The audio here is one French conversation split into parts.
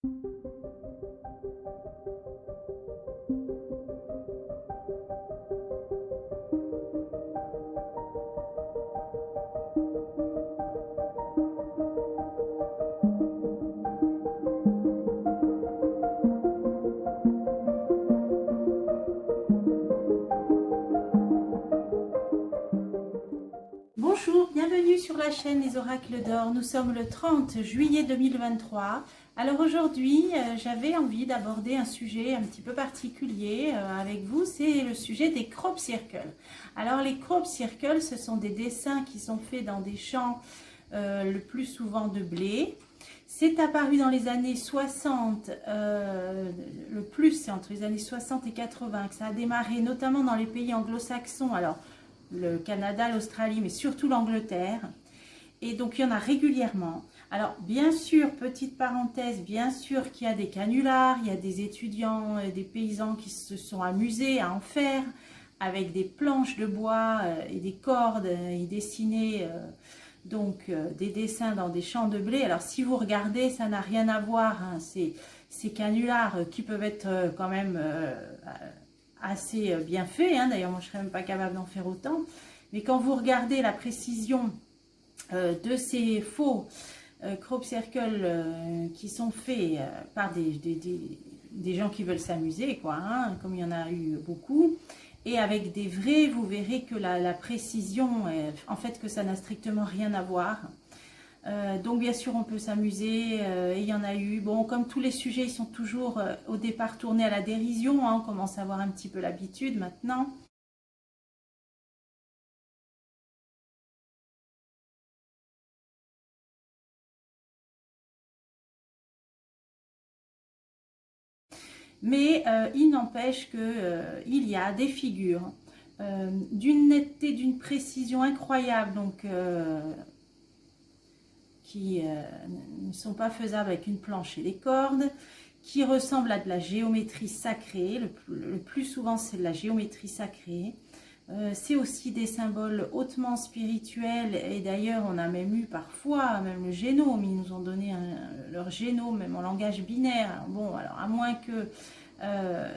Bonjour, bienvenue sur la chaîne Les Oracles d'Or. Nous sommes le 30 juillet 2023. Alors aujourd'hui, j'avais envie d'aborder un sujet un petit peu particulier avec vous, c'est le sujet des crop circles. Alors les crop circles, ce sont des dessins qui sont faits dans des champs le plus souvent de blé. C'est apparu dans les années 60, le plus c'est entre les années 60 et 80 que ça a démarré, notamment dans les pays anglo-saxons. Alors le Canada, l'Australie, mais surtout l'Angleterre. Et donc, il y en a régulièrement. Alors, bien sûr, petite parenthèse, bien sûr qu'il y a des canulars, il y a des étudiants, des paysans qui se sont amusés à en faire avec des planches de bois et des cordes. Ils dessinaient des dessins dans des champs de blé. Alors, si vous regardez, ça n'a rien à voir. Hein, ces canulars qui peuvent être quand même assez bien fait, hein. D'ailleurs moi je ne serais même pas capable d'en faire autant, mais quand vous regardez la précision de ces faux crop circles qui sont faits par des gens qui veulent s'amuser, quoi, hein, comme il y en a eu beaucoup, et avec des vrais, vous verrez que la précision, en fait que ça n'a strictement rien à voir. Donc bien sûr on peut s'amuser, il y en a eu, bon comme tous les sujets ils sont toujours au départ tournés à la dérision, hein, on commence à avoir un petit peu l'habitude maintenant. Mais il n'empêche qu'il y a des figures d'une netteté, d'une précision incroyable, donc qui ne sont pas faisables avec une planche et des cordes, qui ressemblent à de la géométrie sacrée. Le plus souvent, c'est de la géométrie sacrée. C'est aussi des symboles hautement spirituels. Et d'ailleurs, on a même eu parfois, même le génome, ils nous ont donné leur génome, même en langage binaire. Alors, bon, alors à moins que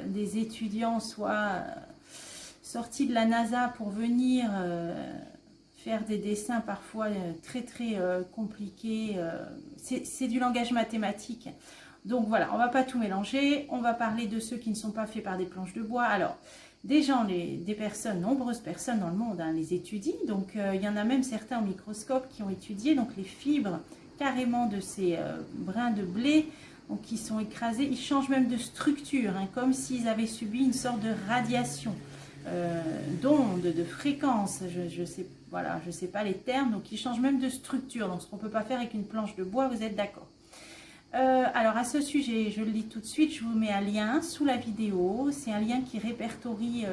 des étudiants soient sortis de la NASA pour venir faire des dessins parfois très compliqués. C'est du langage mathématique. Donc voilà, on ne va pas tout mélanger. On va parler de ceux qui ne sont pas faits par des planches de bois. Alors, des gens, des personnes, nombreuses personnes dans le monde hein, les étudient. Donc il y en a même certains au microscope qui ont étudié donc les fibres carrément de ces brins de blé donc, qui sont écrasés. Ils changent même de structure, hein, comme s'ils avaient subi une sorte de radiation. D'ondes, de fréquences, je sais, voilà, je sais pas les termes, donc ils changent même de structure, donc ce qu'on peut pas faire avec une planche de bois, vous êtes d'accord. Alors à ce sujet, je le lis tout de suite, je vous mets un lien sous la vidéo, c'est un lien qui répertorie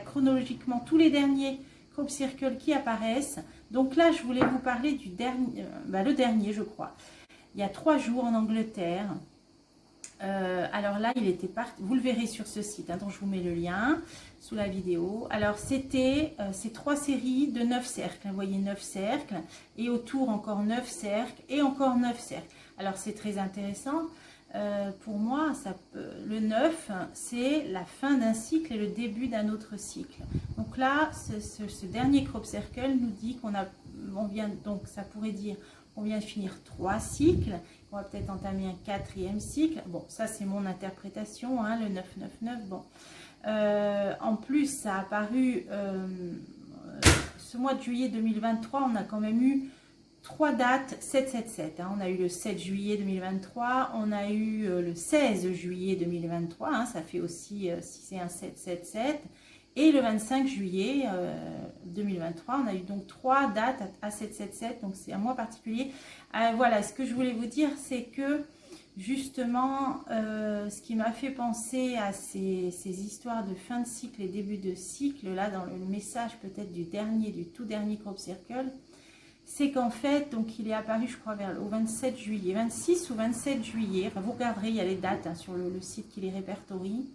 chronologiquement tous les derniers crop circles qui apparaissent. Donc là, je voulais vous parler du dernier, le dernier je crois, il y a 3 jours en Angleterre. Alors là, il était parti, vous le verrez sur ce site, hein, dont je vous mets le lien sous la vidéo. Alors c'était ces 3 séries de 9 cercles, vous voyez 9 cercles, et autour encore 9 cercles, et encore 9 cercles. Alors c'est très intéressant, pour moi, le 9, c'est la fin d'un cycle et le début d'un autre cycle. Donc là, ce dernier crop circle nous dit on vient, donc ça pourrait dire on vient de finir 3 cycles, on va peut-être entamer un 4e cycle. Bon, ça c'est mon interprétation, hein, le 999. Bon, en plus, ça a apparu ce mois de juillet 2023. On a quand même eu 3 dates 777. Hein. On a eu le 7 juillet 2023, on a eu le 16 juillet 2023. Hein, ça fait aussi si c'est un 777. Et le 25 juillet 2023, on a eu donc 3 dates à 777, donc c'est un mois particulier. Voilà, ce que je voulais vous dire, c'est que justement, ce qui m'a fait penser à ces histoires de fin de cycle et début de cycle, là dans le message peut-être du tout dernier crop circle, c'est qu'en fait, donc il est apparu, je crois, au 27 juillet, 26 ou 27 juillet, enfin, vous regarderez, il y a les dates hein, sur le site qui les répertorie.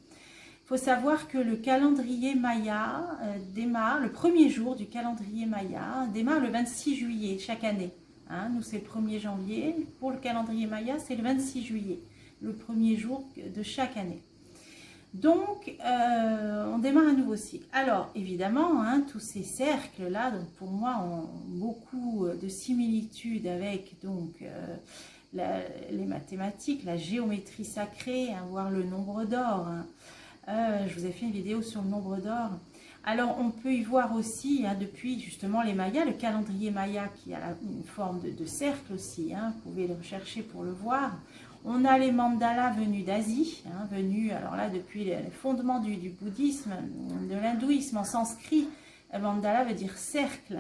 Il faut savoir que le calendrier Maya démarre, le premier jour du calendrier Maya démarre le 26 juillet chaque année. Hein, nous, c'est le 1er janvier. Pour le calendrier Maya, c'est le 26 juillet. le premier jour de chaque année. Donc, on démarre un nouveau cycle. Alors, évidemment, hein, tous ces cercles-là, donc pour moi, ont beaucoup de similitudes avec donc, les mathématiques, la géométrie sacrée, hein, voire le nombre d'or. Hein. Je vous ai fait une vidéo sur le nombre d'or. Alors, on peut y voir aussi, hein, depuis justement les Mayas, le calendrier Maya qui a une forme de cercle aussi. Hein, vous pouvez le rechercher pour le voir. On a les mandalas venus d'Asie, hein, venus, alors là, depuis les fondements du bouddhisme, de l'hindouisme en sanskrit, mandala veut dire cercle.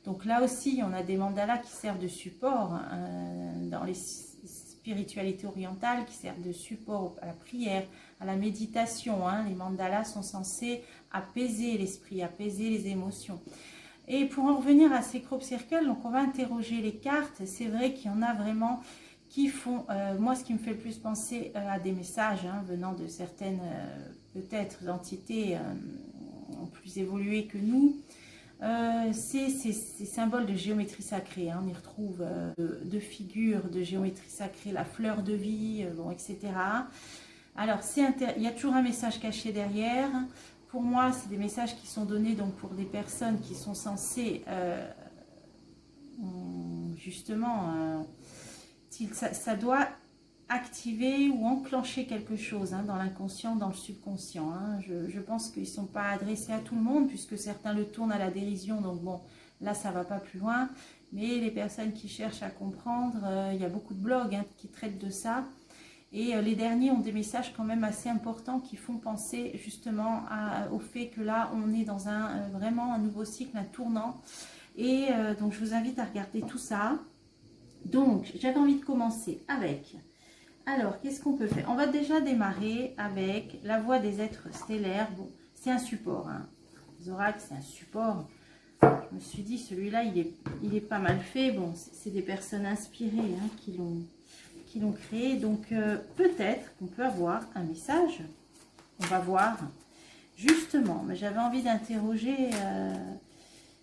Donc là aussi, on a des mandalas qui servent de support dans les spiritualités orientales, qui servent de support à la prière, à la méditation. Hein. Les mandalas sont censés apaiser l'esprit, apaiser les émotions. Et pour en revenir à ces crop circles, donc on va interroger les cartes. C'est vrai qu'il y en a vraiment qui font, moi ce qui me fait le plus penser à des messages hein, venant de certaines peut-être entités plus évoluées que nous, c'est ces symboles de géométrie sacrée. Hein, on y retrouve deux figures de géométrie sacrée, la fleur de vie, bon, etc. Alors il y a toujours un message caché derrière. Pour moi, c'est des messages qui sont donnés donc, pour des personnes qui sont censées justement... ça doit activer ou enclencher quelque chose hein, dans l'inconscient, dans le subconscient. Hein. Je pense qu'ils ne sont pas adressés à tout le monde, puisque certains le tournent à la dérision, donc bon, là ça ne va pas plus loin. Mais les personnes qui cherchent à comprendre, il y a beaucoup de blogs hein, qui traitent de ça. Et les derniers ont des messages quand même assez importants qui font penser justement au fait que là, on est dans vraiment un nouveau cycle, un tournant. Et donc je vous invite à regarder tout ça. Donc, j'avais envie de commencer avec, alors, qu'est-ce qu'on peut faire? On va déjà démarrer avec la voix des êtres stellaires. Bon, c'est un support, hein. Zorak, c'est un support. Je me suis dit, celui-là, il est pas mal fait. Bon, c'est des personnes inspirées hein, qui l'ont créé. Donc, peut-être qu'on peut avoir un message. On va voir. Justement, mais j'avais envie d'interroger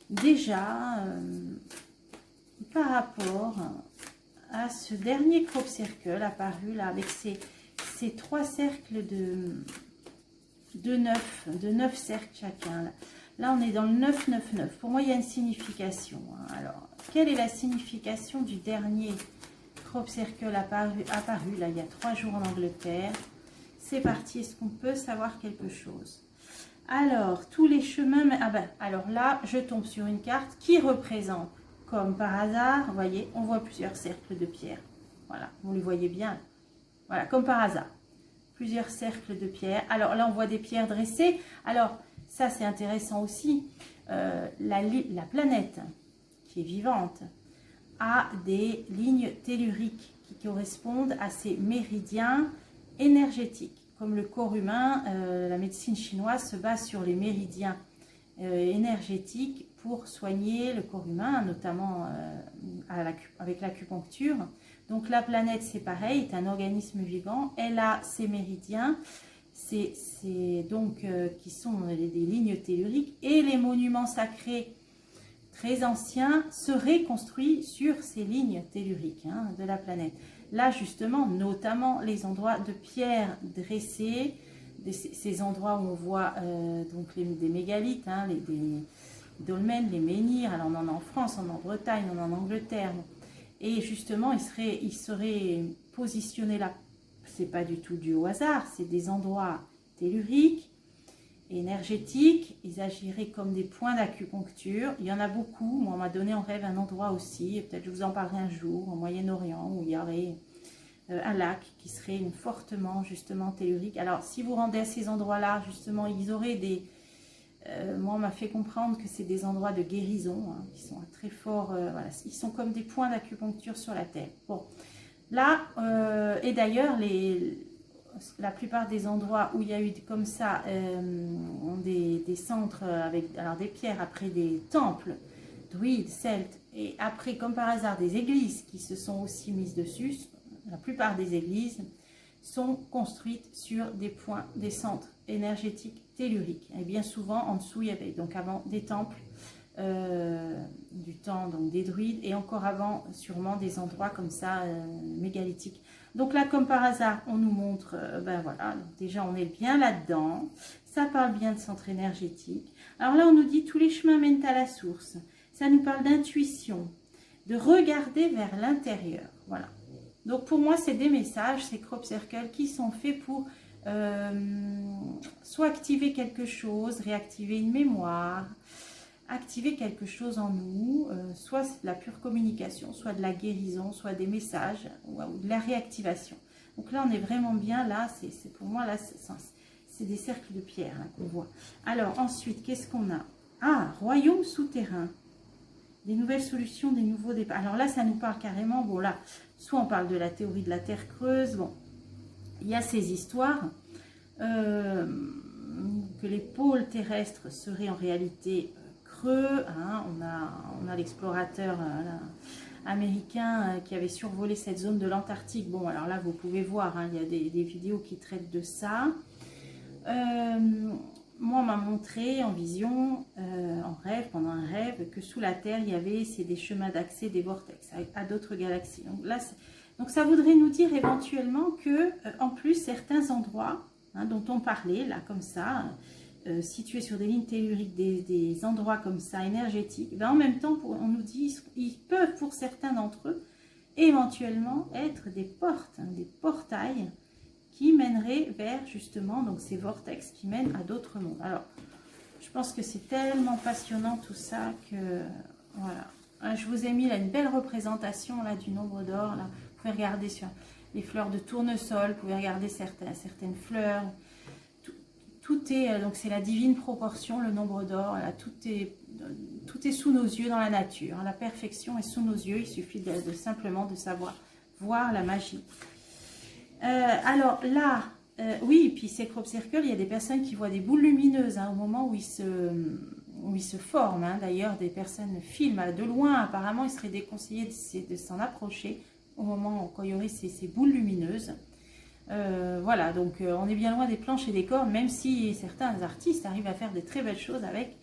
déjà... par rapport à ce dernier crop circle apparu là avec ces trois cercles de 9 cercles chacun. Là, on est dans le 999. Pour moi, il y a une signification. Hein. Alors, quelle est la signification du dernier crop circle apparu là il y a 3 jours en Angleterre? C'est parti. Est-ce qu'on peut savoir quelque chose? Alors, tous les chemins... Ah ben, alors là, je tombe sur une carte qui représente comme par hasard, vous voyez, on voit plusieurs cercles de pierre. Voilà, vous les voyez bien. Voilà, comme par hasard. Plusieurs cercles de pierre. Alors là, on voit des pierres dressées. Alors, ça, c'est intéressant aussi. La planète, qui est vivante, a des lignes telluriques qui correspondent à ces méridiens énergétiques. Comme le corps humain, la médecine chinoise se base sur les méridiens énergétiques pour soigner le corps humain, notamment avec l'acupuncture. Donc la planète, c'est pareil, est un organisme vivant. Elle a ses méridiens, donc qui sont des lignes telluriques, et les monuments sacrés très anciens seraient construits sur ces lignes telluriques hein, de la planète. Là, justement, notamment les endroits de pierre dressées, ces endroits où on voit donc des mégalithes, hein, des dolmens, les menhirs. Alors on en a en France, on en a en Bretagne, on en a en Angleterre. Et justement, ils seraient positionnés là. C'est pas du tout dû au hasard, c'est des endroits telluriques, énergétiques. Ils agiraient comme des points d'acupuncture. Il y en a beaucoup. Moi, on m'a donné en rêve un endroit aussi, et peut-être je vous en parlerai un jour, au Moyen-Orient, où il y aurait un lac qui serait fortement justement tellurique. Alors si vous rendez à ces endroits là justement, ils auraient des moi on m'a fait comprendre que c'est des endroits de guérison hein, qui sont très forts, voilà, ils sont comme des points d'acupuncture sur la terre. Bon là et d'ailleurs la plupart des endroits où il y a eu comme ça des centres avec alors des pierres, après des temples druides, celtes, et après comme par hasard des églises qui se sont aussi mises dessus. La plupart des églises sont construites sur des points, des centres énergétiques telluriques. Et bien souvent, en dessous, il y avait donc avant des temples du temps donc des druides, et encore avant, sûrement des endroits comme ça, mégalithiques. Donc là, comme par hasard, on nous montre, ben voilà, donc déjà on est bien là-dedans. Ça parle bien de centre énergétique. Alors là, on nous dit tous les chemins mènent à la source. Ça nous parle d'intuition, de regarder vers l'intérieur. Voilà. Donc pour moi, c'est des messages, ces crop circles qui sont faits pour soit activer quelque chose, réactiver une mémoire, activer quelque chose en nous, soit de la pure communication, soit de la guérison, soit des messages, ou de la réactivation. Donc là, on est vraiment bien, là, c'est pour moi, là, c'est des cercles de pierre hein, qu'on voit. Alors ensuite, qu'est-ce qu'on a? Ah, royaume souterrain. Des nouvelles solutions, des nouveaux départs. Alors là, ça nous parle carrément, bon là, soit on parle de la théorie de la Terre creuse, bon, il y a ces histoires, que les pôles terrestres seraient en réalité creux, hein, on a l'explorateur américain qui avait survolé cette zone de l'Antarctique. Bon, alors là, vous pouvez voir, hein, il y a des vidéos qui traitent de ça. Moi, on m'a montré en vision, en rêve, pendant un rêve, que sous la Terre, il y avait des chemins d'accès, des vortex à d'autres galaxies. Donc là, donc ça voudrait nous dire éventuellement que, en plus, certains endroits hein, dont on parlait, là, comme ça, situés sur des lignes telluriques, des endroits comme ça, énergétiques, ben, en même temps, on nous dit, ils peuvent, pour certains d'entre eux, éventuellement être des portes, hein, des portails, qui mènerait vers justement donc ces vortex qui mènent à d'autres mondes. Alors, je pense que c'est tellement passionnant tout ça que voilà. Je vous ai mis là une belle représentation là du nombre d'or. Là, vous pouvez regarder sur les fleurs de tournesol, vous pouvez regarder certaines fleurs. Tout est donc c'est la divine proportion, le nombre d'or. Là, tout est sous nos yeux dans la nature. La perfection est sous nos yeux. Il suffit simplement de savoir voir la magie. Alors là, oui, puis ces crop circles, il y a des personnes qui voient des boules lumineuses hein, au moment où ils se forment. Hein. D'ailleurs, des personnes filment de loin. Apparemment, il serait déconseillé de s'en approcher au moment où il y aurait ces boules lumineuses. Voilà, donc on est bien loin des planches et des corps, même si certains artistes arrivent à faire de très belles choses avec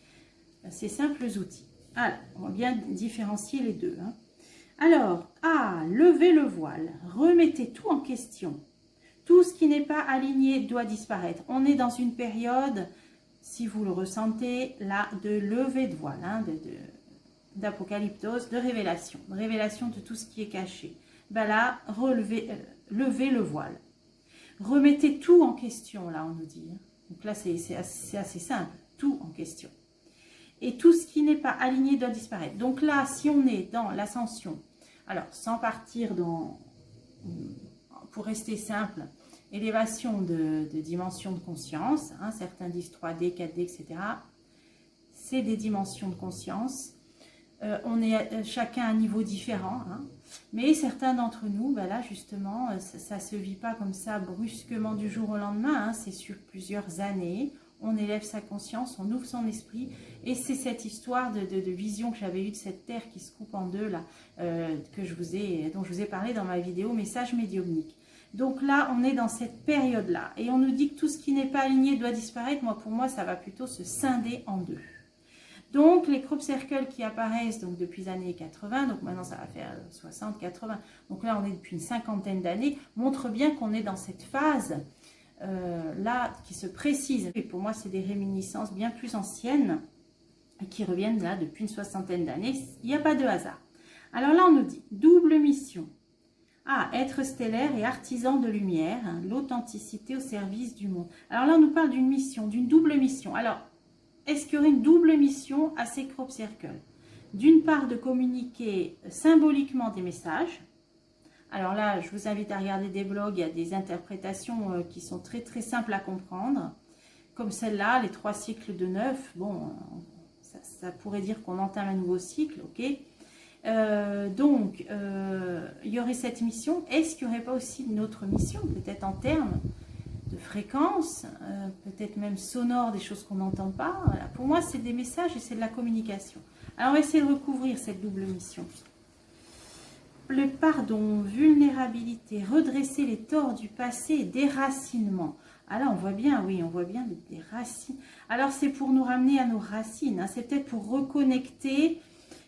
ces simples outils. Alors, on va bien différencier les deux. Hein. Alors, levez le voile, remettez tout en question. Tout ce qui n'est pas aligné doit disparaître. On est dans une période, si vous le ressentez, là, de levée de voile, hein, d'apocalyptose, de révélation de tout ce qui est caché. Ben là, levez le voile. Remettez tout en question, là, on nous dit. Donc là, c'est assez simple, tout en question. Et tout ce qui n'est pas aligné doit disparaître. Donc là, si on est dans l'ascension, alors sans partir pour rester simple, élévation de dimensions de conscience, hein, certains disent 3D, 4D, etc. C'est des dimensions de conscience. On est chacun à un niveau différent, hein, mais certains d'entre nous, ben là justement, ça ne se vit pas comme ça brusquement du jour au lendemain, hein, c'est sur plusieurs années. On élève sa conscience, on ouvre son esprit, et c'est cette histoire de vision que j'avais eue de cette terre qui se coupe en deux, là, dont je vous ai parlé dans ma vidéo Message médiumnique. Donc là, on est dans cette période-là, et on nous dit que tout ce qui n'est pas aligné doit disparaître. Pour moi, ça va plutôt se scinder en deux. Donc, les crop circles qui apparaissent donc, depuis les années 80, donc maintenant ça va faire 60, 80, donc là on est depuis une cinquantaine d'années, montrent bien qu'on est dans cette phase là qui se précise. Et pour moi, c'est des réminiscences bien plus anciennes qui reviennent là depuis une soixantaine d'années. Il n'y a pas de hasard. Alors là, on nous dit double mission. Être stellaire et artisan de lumière, hein, l'authenticité au service du monde. Alors là, on nous parle d'une mission, d'une double mission. Alors, est-ce qu'il y aurait une double mission à ces crop circles? D'une part, de communiquer symboliquement des messages. Alors là, je vous invite à regarder des blogs, il y a des interprétations qui sont très très simples à comprendre. Comme celle-là, les 3 cycles de 9. Bon, ça pourrait dire qu'on entame un nouveau cycle, ok. Donc, il y aurait cette mission. Est-ce qu'il n'y aurait pas aussi une autre mission, peut-être en termes de fréquence, peut-être même sonore, des choses qu'on n'entend pas. Voilà. Pour moi, c'est des messages et c'est de la communication. Alors, on va essayer de recouvrir cette double mission. Le pardon, vulnérabilité, redresser les torts du passé et déracinement. Alors, on voit bien, oui, on voit bien des racines. Alors, c'est pour nous ramener à nos racines. Hein. C'est peut-être pour reconnecter.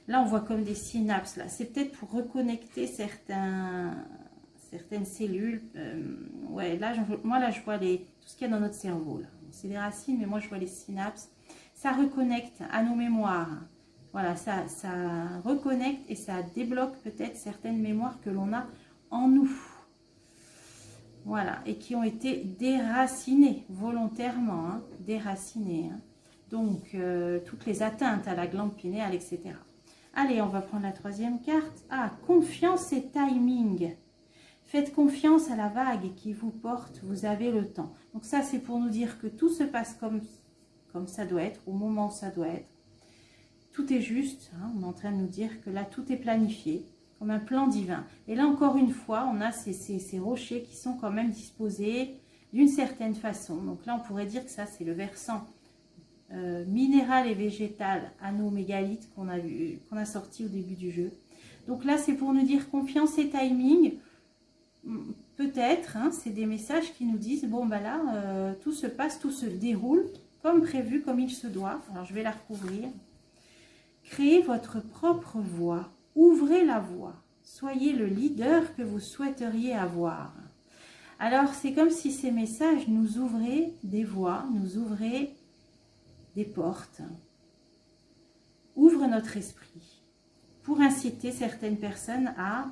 Là, on voit comme des synapses. Là, c'est peut-être pour reconnecter certaines cellules. Ouais, là, moi, là, je vois tout ce qu'il y a dans notre cerveau. C'est les racines, mais moi, je vois les synapses. Ça reconnecte à nos mémoires. Voilà, ça reconnecte et ça débloque peut-être certaines mémoires que l'on a en nous. Voilà, et qui ont été déracinées volontairement, hein, déracinées. Hein. Donc, toutes les atteintes à la glande pinéale, etc. Allez, on va prendre la troisième carte. Ah, confiance et timing. Faites confiance à la vague qui vous porte, vous avez le temps. Donc ça, c'est pour nous dire que tout se passe comme ça doit être, au moment où ça doit être. Tout est juste, hein, on est en train de nous dire que là, tout est planifié, comme un plan divin. Et là, encore une fois, on a ces rochers qui sont quand même disposés d'une certaine façon. Donc là, on pourrait dire que ça, c'est le versant minéral et végétal anomégalithe qu'on a sorti au début du jeu. Donc là, c'est pour nous dire confiance et timing. Peut-être, hein, c'est des messages qui nous disent, bon, ben là, tout se passe, tout se déroule comme prévu, comme il se doit. Alors, je vais la recouvrir. Créez votre propre voie, ouvrez la voie, soyez le leader que vous souhaiteriez avoir. Alors, c'est comme si ces messages nous ouvraient des voies, nous ouvraient des portes, ouvrent notre esprit pour inciter certaines personnes à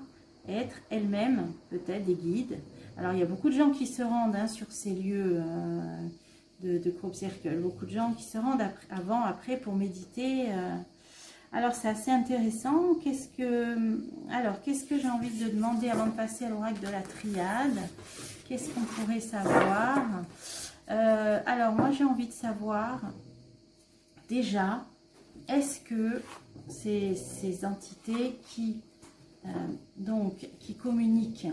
être elles-mêmes peut-être des guides. Alors, il y a beaucoup de gens qui se rendent hein, sur ces lieux de Crop Circle, beaucoup de gens qui se rendent avant, après pour méditer. Alors, c'est assez intéressant. Qu'est-ce que j'ai envie de demander avant de passer à l'oracle de la triade? Qu'est-ce qu'on pourrait savoir? Alors, moi, j'ai envie de savoir, déjà, est-ce que ces entités qui communiquent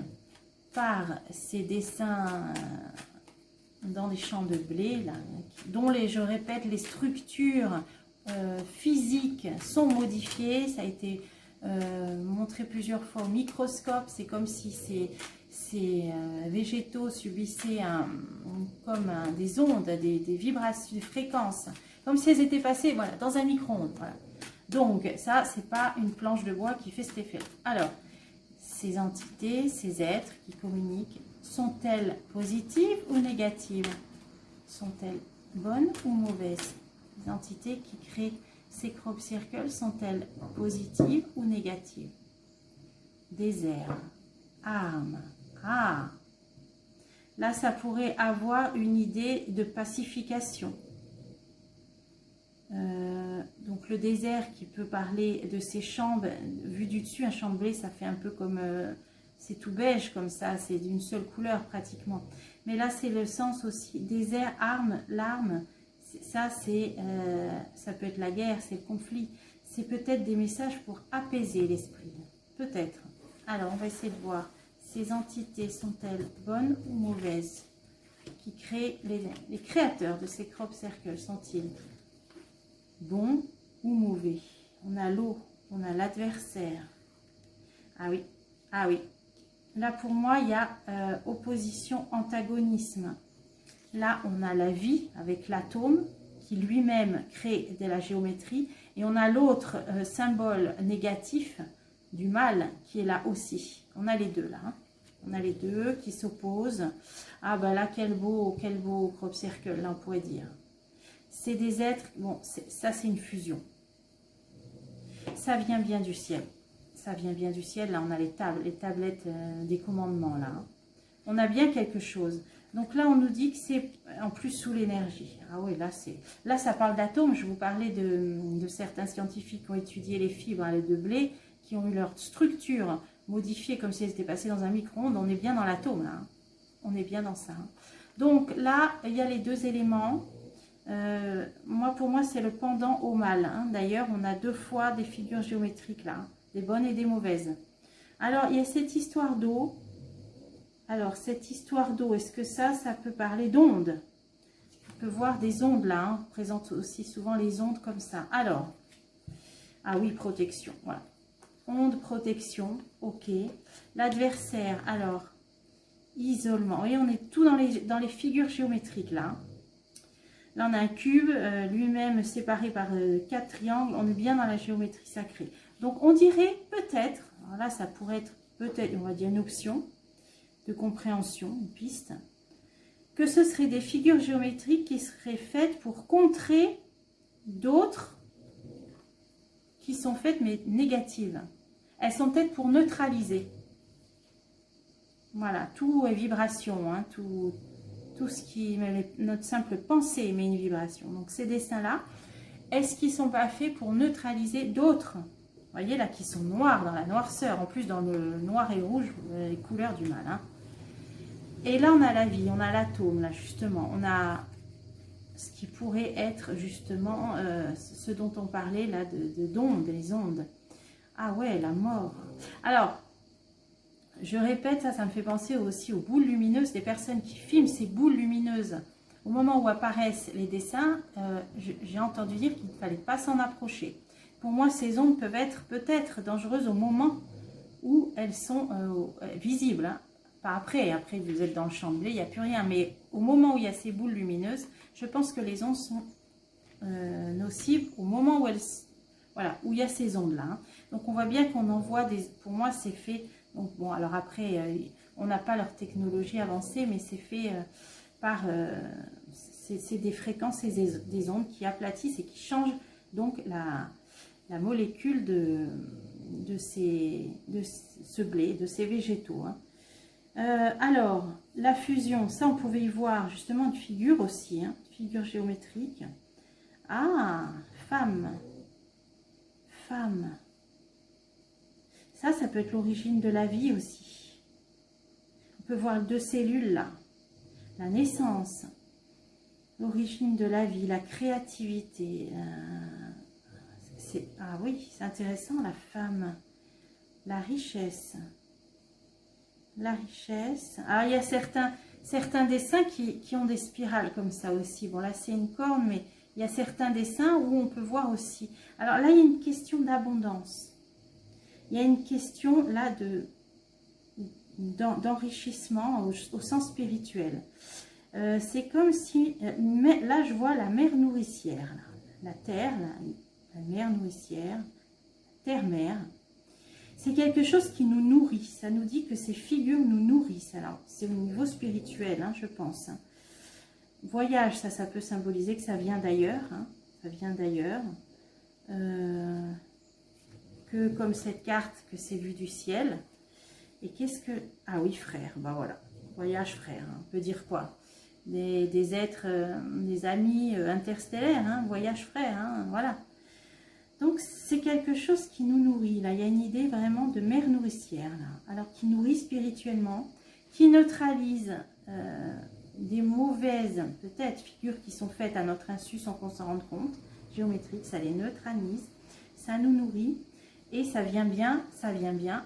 par ces dessins dans des champs de blé, là, dont je répète, les structures physiques sont modifiées, ça a été montré plusieurs fois au microscope, c'est comme si ces végétaux subissaient des ondes, des vibrations, des fréquences, comme si elles étaient passées voilà, dans un micro-ondes. Voilà. Donc ça, c'est pas une planche de bois qui fait cet effet. Alors, ces entités, ces êtres qui communiquent, sont-elles positives ou négatives? Sont-elles bonnes ou mauvaises? Les entités qui créent ces crop circles sont-elles positives ou négatives? Désert, armes. Ah, là, ça pourrait avoir une idée de pacification. Donc le désert qui peut parler de ces champs, vu du dessus, un champ de blé, ça fait un peu comme, c'est tout beige comme ça, c'est d'une seule couleur pratiquement. Mais là, c'est le sens aussi, désert, armes, l'arme, ça peut être la guerre, c'est le conflit. C'est peut-être des messages pour apaiser l'esprit, peut-être. Alors, on va essayer de voir, ces entités sont-elles bonnes ou mauvaises? Qui créent, les créateurs de ces crop circles sont-ils bon ou mauvais? On a l'eau, on a l'adversaire. Ah oui, ah oui. Là, pour moi, il y a opposition, antagonisme. Là, on a la vie avec l'atome qui lui-même crée de la géométrie. Et on a l'autre symbole négatif du mal qui est là aussi. On a les deux là. Hein. On a les deux qui s'opposent. Ah ben là, quel beau crop circle, là, on pourrait dire. C'est des êtres, bon, ça c'est une fusion. Ça vient bien du ciel. Ça vient bien du ciel. Là, on a les tablettes des commandements, là. Hein. On a bien quelque chose. Donc là, on nous dit que c'est en plus sous l'énergie. Ah oui, là, ça parle d'atomes. Je vous parlais de certains scientifiques qui ont étudié les fibres de blé, qui ont eu leur structure modifiée comme si elles étaient passées dans un micro-ondes. On est bien dans l'atome, là. Hein. On est bien dans ça. Hein. Donc là, il y a les deux éléments. Pour moi, c'est le pendant au mal. Hein. D'ailleurs, on a deux fois des figures géométriques là, hein, des bonnes et des mauvaises. Alors, il y a cette histoire d'eau. Alors, cette histoire d'eau, est-ce que ça peut parler d'ondes? On peut voir des ondes là. Hein. On présente aussi souvent les ondes comme ça. Alors, ah oui, protection. Voilà. Onde, protection. Ok. L'adversaire, alors, isolement. Et on est tout dans les figures géométriques là. Hein. Là, on a un cube, lui-même séparé par 4 triangles. On est bien dans la géométrie sacrée. Donc, on dirait peut-être, là, ça pourrait être peut-être, on va dire une option, de compréhension, une piste, que ce seraient des figures géométriques qui seraient faites pour contrer d'autres qui sont faites mais négatives. Elles sont faites pour neutraliser. Voilà, tout est vibration, hein, tout ce qui, notre simple pensée émet une vibration. Donc ces dessins-là, est-ce qu'ils ne sont pas faits pour neutraliser d'autres? Vous voyez là, qui sont noirs, dans la noirceur, en plus dans le noir et le rouge, les couleurs du mal. Hein. Et là, on a la vie, on a l'atome, là, justement. On a ce qui pourrait être, justement, ce dont on parlait, là, d'ondes, les ondes. Ah ouais, la mort. Alors, je répète, ça me fait penser aussi aux boules lumineuses, des personnes qui filment ces boules lumineuses. Au moment où apparaissent les dessins, j'ai entendu dire qu'il ne fallait pas s'en approcher. Pour moi, ces ondes peuvent être peut-être dangereuses au moment où elles sont visibles. Hein. Pas après, après vous êtes dans le champ de blé, il n'y a plus rien. Mais au moment où il y a ces boules lumineuses, je pense que les ondes sont nocives au moment où voilà, où il y a ces ondes-là. Hein. Donc on voit bien qu'on envoie des... Pour moi, c'est fait... Donc bon, alors après, on n'a pas leur technologie avancée, mais c'est fait par... c'est des fréquences et des ondes qui aplatissent et qui changent donc la molécule de ce blé, de ces végétaux. Hein. Alors, la fusion, ça on pouvait y voir justement une figure aussi, hein, une figure géométrique. Ah, femme. Femme. Ça peut être l'origine de la vie aussi. On peut voir deux cellules là. La naissance, l'origine de la vie, la créativité. Ah oui, c'est intéressant, la femme. La richesse. La richesse. Ah, il y a certains dessins qui ont des spirales comme ça aussi. Bon, là, c'est une corne, mais il y a certains dessins où on peut voir aussi. Alors là, il y a une question d'abondance. Il y a une question là d'enrichissement au sens spirituel. C'est comme si... là, je vois la mère nourricière. Là. La terre, la mère nourricière, terre-mère. C'est quelque chose qui nous nourrit. Ça nous dit que ces figures nous nourrissent. Alors, c'est au niveau spirituel, hein, je pense. Voyage, ça peut symboliser que ça vient d'ailleurs. Hein, ça vient d'ailleurs. Que comme cette carte, que c'est vu du ciel. Et qu'est-ce que... Ah oui, frère. Ben voilà. Voyage, frère. Hein, on peut dire quoi? Des êtres, des amis interstellaires. Hein, voyage, frère. Hein, voilà. Donc, c'est quelque chose qui nous nourrit. Là, il y a une idée vraiment de mère nourricière. Là. Alors, qui nourrit spirituellement, qui neutralise des mauvaises, peut-être, figures qui sont faites à notre insu sans qu'on s'en rende compte. Géométrique, ça les neutralise. Ça nous nourrit. Et ça vient bien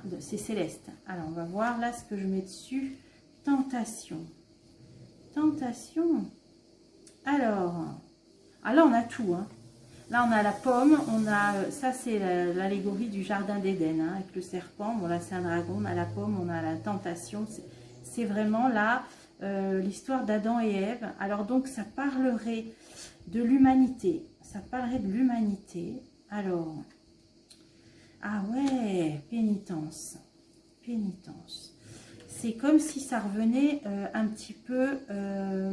de ces célestes. Alors, on va voir là ce que je mets dessus. Tentation. Tentation. Alors là, on a tout, hein. Là, on a la pomme, on a, ça c'est l'allégorie du jardin d'Éden, hein, avec le serpent. Bon, là, c'est un dragon, on a la pomme, on a la tentation. C'est vraiment là l'histoire d'Adam et Ève. Alors, donc, ça parlerait de l'humanité. Ça parlerait de l'humanité. Alors, ah ouais, pénitence. Pénitence. C'est comme si ça revenait un petit peu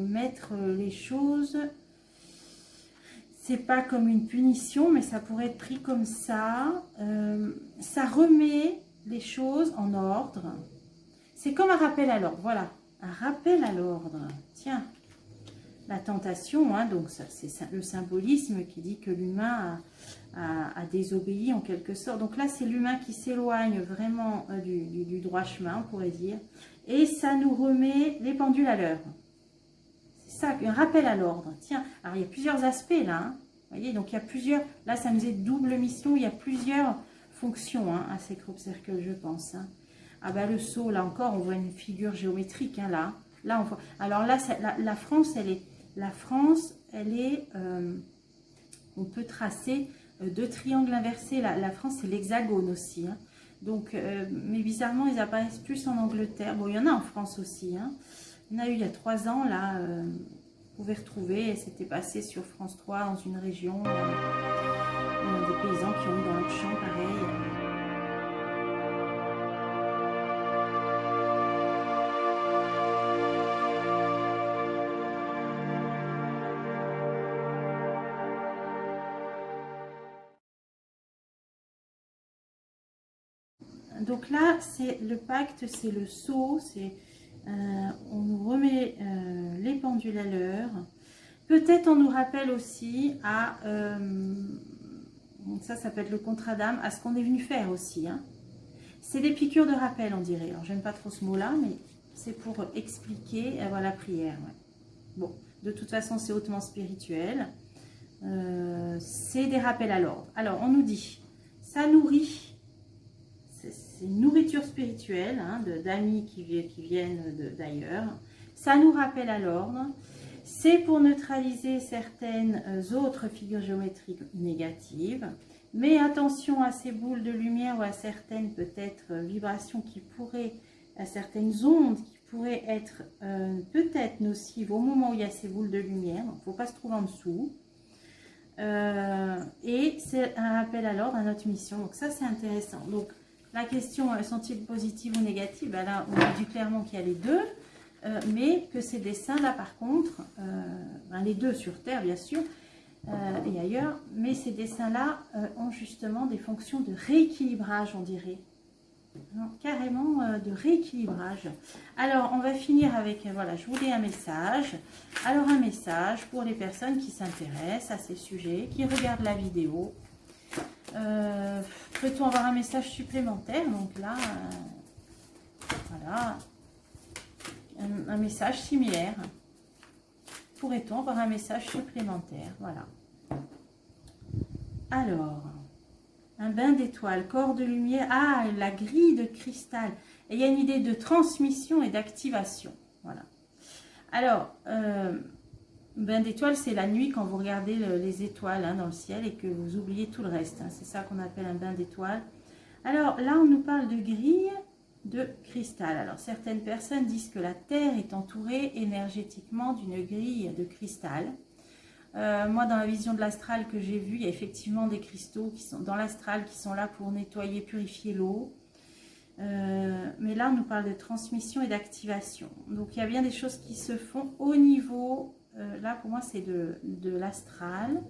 mettre les choses... C'est pas comme une punition, mais ça pourrait être pris comme ça. Ça remet les choses en ordre. C'est comme un rappel à l'ordre. Voilà, un rappel à l'ordre. Tiens, la tentation, hein, donc c'est le symbolisme qui dit que l'humain a désobéi en quelque sorte. Donc là, c'est l'humain qui s'éloigne vraiment du droit chemin, on pourrait dire. Et ça nous remet les pendules à l'heure. Ça, un rappel à l'ordre. Tiens, alors il y a plusieurs aspects là. Hein. Vous voyez, donc il y a plusieurs. Là, ça nous est double mission. Il y a plusieurs fonctions hein, à ces crop circles, je pense. Hein. Ah ben le saut, là encore, on voit une figure géométrique. Hein, là, on voit. Alors là, la France, elle est. On peut tracer deux triangles inversés. La France, c'est l'hexagone aussi. Hein. Donc, mais bizarrement, ils apparaissent plus en Angleterre. Bon, il y en a en France aussi. Hein. On a eu il y a 3 ans, là, vous pouvez retrouver, c'était passé sur France 3 dans une région, des paysans qui ont eu dans leur champ, pareil. Donc là, c'est le pacte, c'est le sceau, on nous remet les pendules à l'heure. Peut-être on nous rappelle aussi à, ça peut être le contrat d'âme, à ce qu'on est venu faire aussi. Hein. C'est des piqûres de rappel, on dirait. Alors, j'aime pas trop ce mot-là, mais c'est pour expliquer la prière. Ouais. Bon, de toute façon, c'est hautement spirituel. C'est des rappels à l'ordre. Alors, on nous dit, ça nourrit, c'est une nourriture spirituelle, hein, d'amis qui viennent d'ailleurs. Ça nous rappelle à l'ordre. C'est pour neutraliser certaines autres figures géométriques négatives. Mais attention à ces boules de lumière ou à certaines peut-être vibrations qui pourraient, à certaines ondes qui pourraient être peut-être nocives au moment où il y a ces boules de lumière. Il ne faut pas se trouver en dessous. Et c'est un rappel à l'ordre à notre mission. Donc ça, c'est intéressant. Donc la question, sont-ils positifs ou négatifs? Ben là, on a dit clairement qu'il y a les deux. Mais que ces dessins-là, par contre, les deux sur Terre, bien sûr, et ailleurs, mais ces dessins-là ont justement des fonctions de rééquilibrage, on dirait. Non, carrément de rééquilibrage. Alors, on va finir avec, voilà, je voulais un message. Alors, un message pour les personnes qui s'intéressent à ces sujets, qui regardent la vidéo. Peut-on avoir un message supplémentaire? Donc là, voilà, un message similaire. Pourrait-on avoir un message supplémentaire? Voilà. Alors, un bain d'étoiles, corps de lumière. Ah, la grille de cristal. Et il y a une idée de transmission et d'activation. Voilà. Alors, bain d'étoiles, c'est la nuit quand vous regardez les étoiles hein, dans le ciel et que vous oubliez tout le reste. Hein. C'est ça qu'on appelle un bain d'étoiles. Alors, là, on nous parle de grille de cristal. Alors, certaines personnes disent que la Terre est entourée énergétiquement d'une grille de cristal. Moi, dans la vision de l'astral que j'ai vue, il y a effectivement des cristaux qui sont dans l'astral qui sont là pour nettoyer, purifier l'eau. Mais là, on nous parle de transmission et d'activation. Donc, il y a bien des choses qui se font au niveau, là, pour moi, c'est de l'astral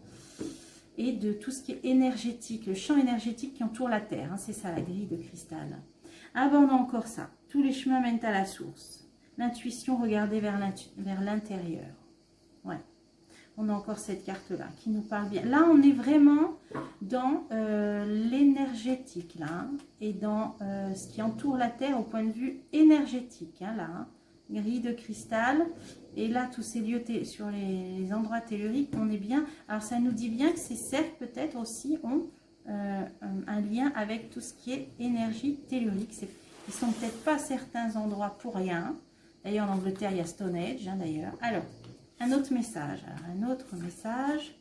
et de tout ce qui est énergétique, le champ énergétique qui entoure la Terre. Hein, c'est ça, la grille de cristal. Ah ben, on a encore ça. Tous les chemins mènent à la source. L'intuition, regarder vers l'intérieur. Ouais. On a encore cette carte-là qui nous parle bien. Là, on est vraiment dans l'énergétique, là, hein, et dans ce qui entoure la Terre au point de vue énergétique, hein, là. Hein. Grille de cristal. Et là, tous ces lieux sur les endroits telluriques, on est bien. Alors, ça nous dit bien que ces cercles, peut-être aussi, ont un lien avec tout ce qui est énergie tellurique. Ils ne sont peut-être pas certains endroits pour rien. D'ailleurs, en Angleterre, il y a Stonehenge, hein, d'ailleurs. Alors, un autre message. Alors, un autre message.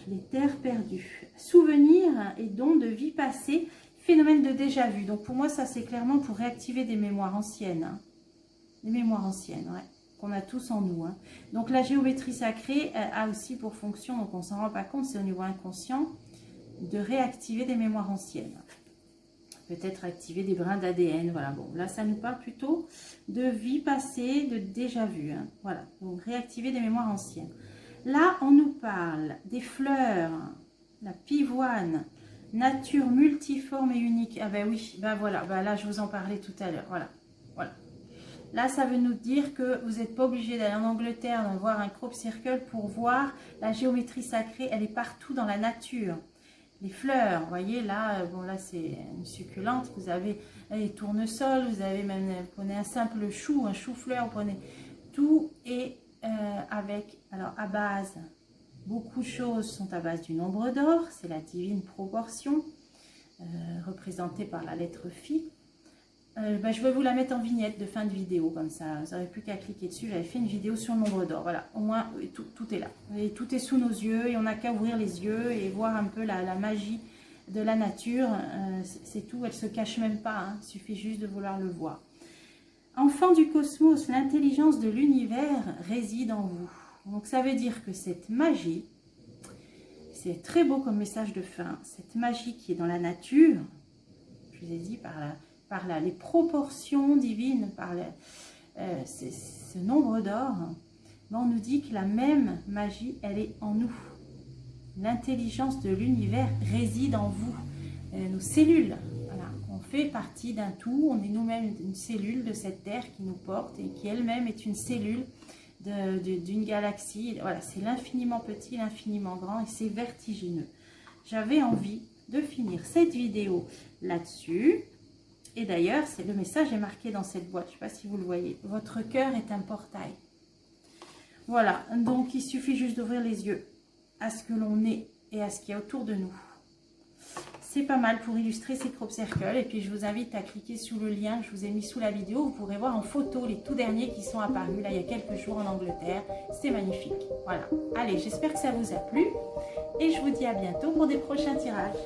Les terres perdues. Souvenirs et dons de vie passée. Phénomène de déjà-vu. Donc, pour moi, ça, c'est clairement pour réactiver des mémoires anciennes. Hein. Des mémoires anciennes, ouais. Qu'on a tous en nous. Hein. Donc, la géométrie sacrée a aussi pour fonction, donc on ne s'en rend pas compte, c'est au niveau inconscient, de réactiver des mémoires anciennes. Peut-être activer des brins d'ADN. Voilà, bon, là, ça nous parle plutôt de vie passée, de déjà-vu. Hein. Voilà, donc réactiver des mémoires anciennes. Là, on nous parle des fleurs, la pivoine, nature multiforme et unique. Ah ben oui, ben voilà, ben là, je vous en parlais tout à l'heure. Voilà, voilà. Là, ça veut nous dire que vous n'êtes pas obligé d'aller en Angleterre, de voir un crop circle pour voir la géométrie sacrée. Elle est partout dans la nature. Les fleurs, vous voyez, là, bon, là, c'est une succulente. Vous avez les tournesols, vous avez même, vous prenez un simple chou, un chou-fleur, vous prenez tout et avec, alors, à base, beaucoup de choses sont à base du nombre d'or, c'est la divine proportion, représentée par la lettre Phi. Ben, je vais vous la mettre en vignette de fin de vidéo, comme ça, vous n'aurez plus qu'à cliquer dessus. J'avais fait une vidéo sur le nombre d'or, voilà, au moins tout est là. Et tout est sous nos yeux et on n'a qu'à ouvrir les yeux et voir un peu la magie de la nature. C'est tout, elle ne se cache même pas, hein. Il suffit juste de vouloir le voir. Enfant du cosmos, l'intelligence de l'univers réside en vous. Donc ça veut dire que cette magie, c'est très beau comme message de fin, cette magie qui est dans la nature, je vous ai dit par les proportions divines, par ce nombre d'or, on nous dit que la même magie, elle est en nous. L'intelligence de l'univers réside en vous. nos cellules. Voilà, on fait partie d'un tout, on est nous-mêmes une cellule de cette Terre qui nous porte et qui elle-même est une cellule d'une galaxie. Voilà, c'est l'infiniment petit, l'infiniment grand et c'est vertigineux. J'avais envie de finir cette vidéo là-dessus. Et d'ailleurs, le message est marqué dans cette boîte. Je ne sais pas si vous le voyez. Votre cœur est un portail. Voilà, donc il suffit juste d'ouvrir les yeux à ce que l'on est et à ce qu'il y a autour de nous. C'est pas mal pour illustrer ces crop circles. Et puis je vous invite à cliquer sur le lien que je vous ai mis sous la vidéo. Vous pourrez voir en photo les tout derniers qui sont apparus là il y a quelques jours en Angleterre. C'est magnifique. Voilà. Allez, j'espère que ça vous a plu. Et je vous dis à bientôt pour des prochains tirages.